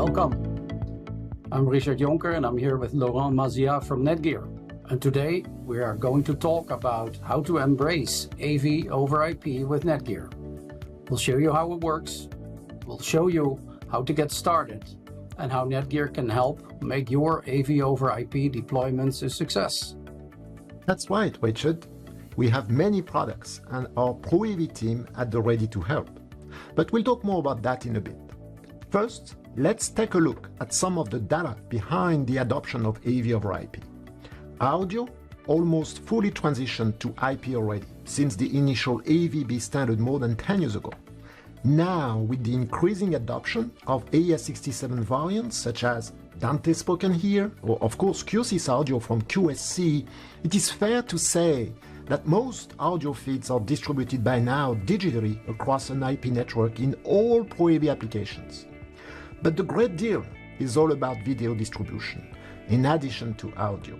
Welcome. I'm Richard Jonker and I'm here with Laurent Masia from Netgear. And today we are going to talk about how to embrace AV over IP with Netgear. We'll show you how it works, we'll show you how to get started, and how Netgear can help make your AV over IP deployments a success. That's right, Richard. We have many products and our Pro AV team at the ready to help. But we'll talk more about that in a bit. First, let's take a look at some of the data behind the adoption of AV over IP. Audio almost fully transitioned to IP already since the initial AVB standard more than 10 years ago. Now, with the increasing adoption of AES67 variants such as Dante spoken here, or of course QSys audio from QSC, it is fair to say that most audio feeds are distributed by now digitally across an IP network in all Pro AV applications. But the great deal is all about video distribution, in addition to audio.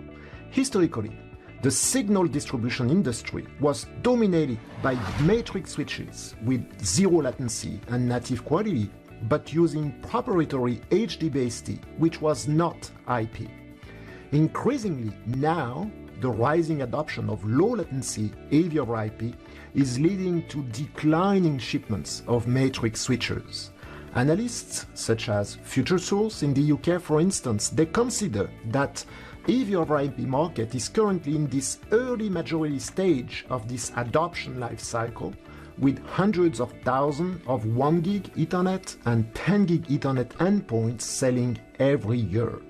Historically, the signal distribution industry was dominated by matrix switches with zero latency and native quality, but using proprietary HDBaseT, which was not IP. Increasingly now, the rising adoption of low latency AV over IP is leading to declining shipments of matrix switches. Analysts such as FutureSource in the UK, for instance, they consider that AV over IP market is currently in this early majority stage of this adoption life cycle, with hundreds of thousands of 1 gig Ethernet and 10 gig Ethernet endpoints selling every year.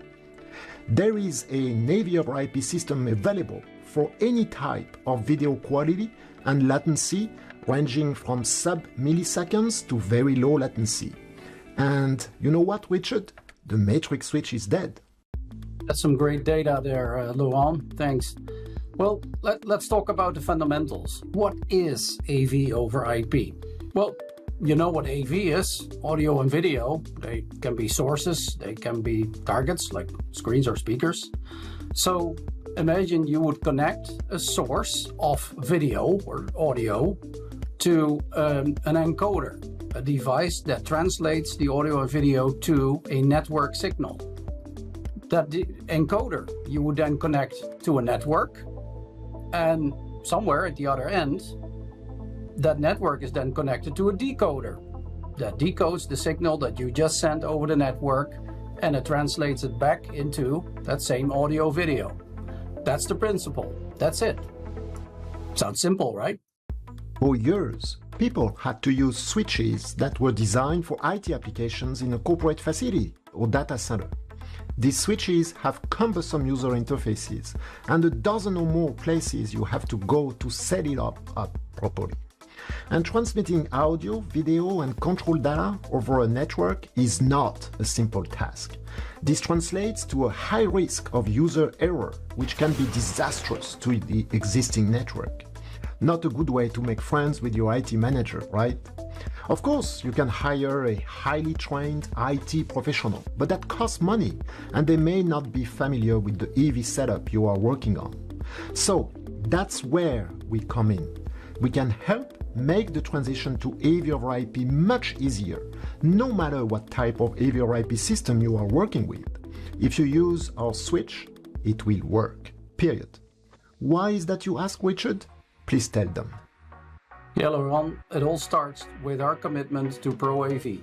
There is an AV over IP system available for any type of video quality and latency, ranging from sub-milliseconds to very low latency. And you know what, Richard? The matrix switch is dead. That's some great data there, Laurent. Thanks. Well, let's talk about the fundamentals. What is AV over IP? Well, you know what AV is, audio and video. They can be sources, they can be targets like screens or speakers. So imagine you would connect a source of video or audio to an encoder, a device that translates the audio and video to a network signal. That encoder you would then connect to a network, and somewhere at the other end, that network is then connected to a decoder that decodes the signal that you just sent over the network, and it translates it back into that same audio video. That's the principle. That's it. Sounds simple, right? For years, people had to use switches that were designed for IT applications in a corporate facility or data center. These switches have cumbersome user interfaces and a dozen or more places you have to go to set it up properly. And transmitting audio, video, and control data over a network is not a simple task. This translates to a high risk of user error, which can be disastrous to the existing network. Not a good way to make friends with your IT manager, right? Of course, you can hire a highly trained IT professional, but that costs money, and they may not be familiar with the AV setup you are working on. So that's where we come in. We can help make the transition to AV over IP much easier, no matter what type of AV over IP system you are working with. If you use our switch, it will work, period. Why is that, you ask, Richard? Please tell them. Yeah, Laurent, it all starts with our commitment to Pro AV.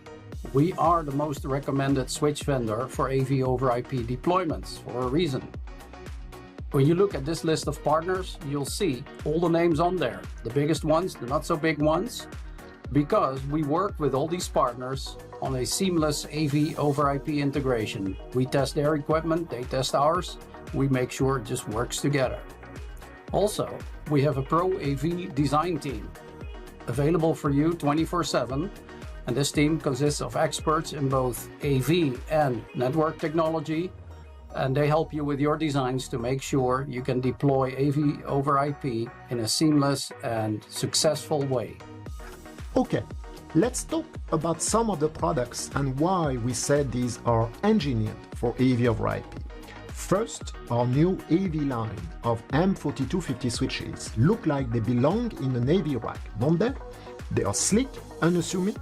We are the most recommended switch vendor for AV over IP deployments for a reason. When you look at this list of partners, you'll see all the names on there, the biggest ones, the not so big ones, because we work with all these partners on a seamless AV over IP integration. We test their equipment, they test ours, we make sure it just works together. Also, we have a Pro AV design team available for you 24/7, and this team consists of experts in both AV and network technology, and they help you with your designs to make sure you can deploy AV over IP in a seamless and successful way. Okay, let's talk about some of the products and why we said these are engineered for AV over IP. First, our new AV line of M4250 switches look like they belong in an AV rack, don't they? They are sleek, unassuming,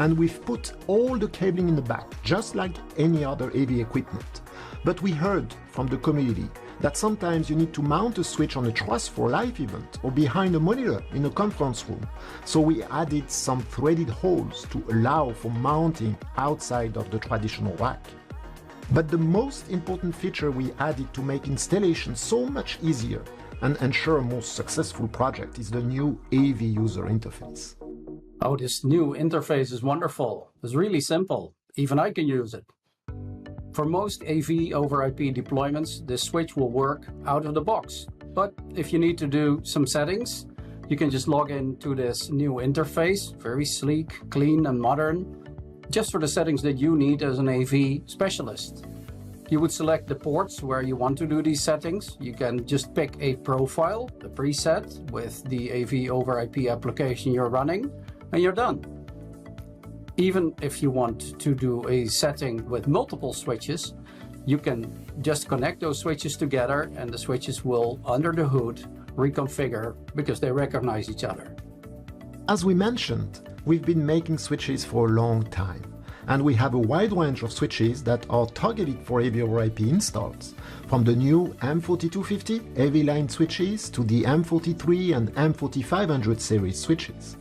and we've put all the cabling in the back, just like any other AV equipment. But we heard from the community that sometimes you need to mount a switch on a truss for a live event or behind a monitor in a conference room. So we added some threaded holes to allow for mounting outside of the traditional rack. But the most important feature we added to make installation so much easier and ensure a more successful project is the new AV user interface. Oh, this new interface is wonderful. It's really simple. Even I can use it. For most AV over IP deployments, this switch will work out of the box. But if you need to do some settings, you can just log into this new interface, very sleek, clean and modern, just for the settings that you need as an AV specialist. You would select the ports where you want to do these settings. You can just pick a profile, a preset with the AV over IP application you're running, and you're done. Even if you want to do a setting with multiple switches, you can just connect those switches together and the switches will, under the hood, reconfigure because they recognize each other. As we mentioned, we've been making switches for a long time, and we have a wide range of switches that are targeted for AV over IP installs, from the new M4250 AV line switches to the M43 and M4500 series switches.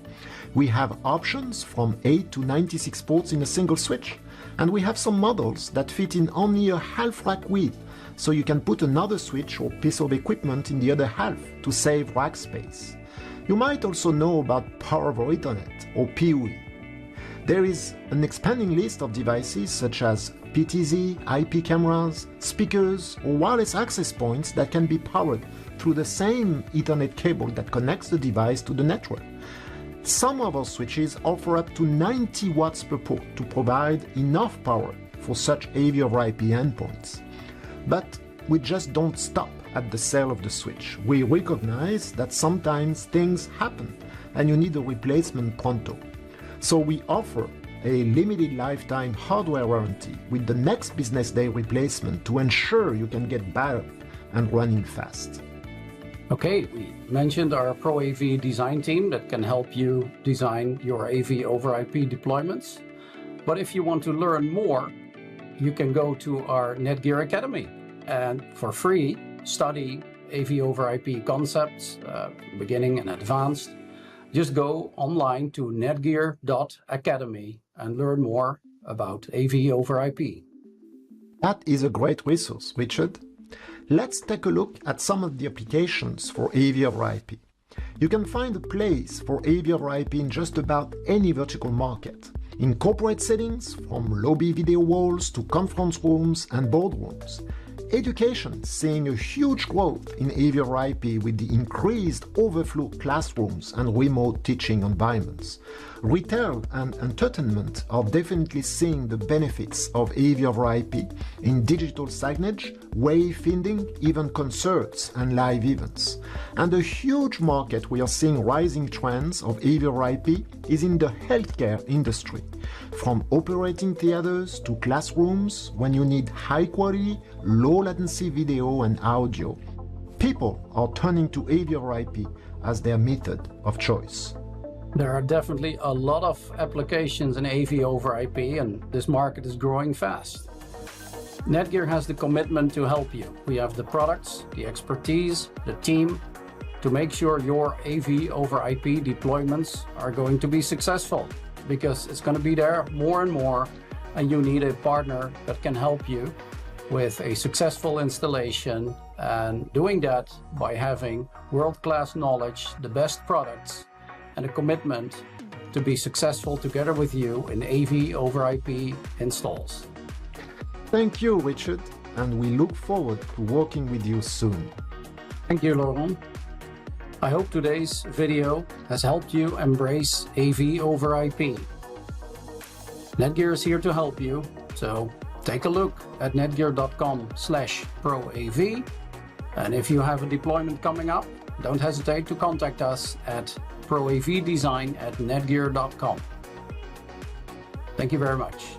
We have options from 8 to 96 ports in a single switch, and we have some models that fit in only a half rack width, so you can put another switch or piece of equipment in the other half to save rack space. You might also know about Power over Ethernet or PoE. There is an expanding list of devices such as PTZ, IP cameras, speakers, or wireless access points that can be powered through the same Ethernet cable that connects the device to the network. Some of our switches offer up to 90 watts per port to provide enough power for such AV over IP endpoints. But we just don't stop at the sale of the switch. We recognize that sometimes things happen and you need a replacement pronto. So we offer a limited lifetime hardware warranty with the next business day replacement to ensure you can get better and running fast. Okay, we mentioned our Pro AV design team that can help you design your AV over IP deployments. But if you want to learn more, you can go to our Netgear Academy and for free study AV over IP concepts, beginning and advanced. Just go online to netgear.academy and learn more about AV over IP. That is a great resource, Richard. Let's take a look at some of the applications for AV over IP. You can find a place for AV over IP in just about any vertical market. In corporate settings, from lobby video walls to conference rooms and boardrooms. Education is seeing a huge growth in AV over IP with the increased overflow classrooms and remote teaching environments. Retail and entertainment are definitely seeing the benefits of AV over IP in digital signage, wayfinding, even concerts and live events. And a huge market we are seeing rising trends of AV over IP is in the healthcare industry. From operating theaters to classrooms, when you need high quality, low latency video and audio, people are turning to AV over IP as their method of choice. There are definitely a lot of applications in AV over IP, and this market is growing fast. Netgear has the commitment to help you. We have the products, the expertise, the team to make sure your AV over IP deployments are going to be successful, because it's going to be there more and more, and you need a partner that can help you with a successful installation, and doing that by having world-class knowledge, the best products, and a commitment to be successful together with you in AV over IP installs. Thank you, Richard, and we look forward to working with you soon. Thank you, Laurent. I hope today's video has helped you embrace AV over IP. Netgear is here to help you, so take a look at netgear.com/proav. And if you have a deployment coming up, don't hesitate to contact us at proavdesign@netgear.com. Thank you very much.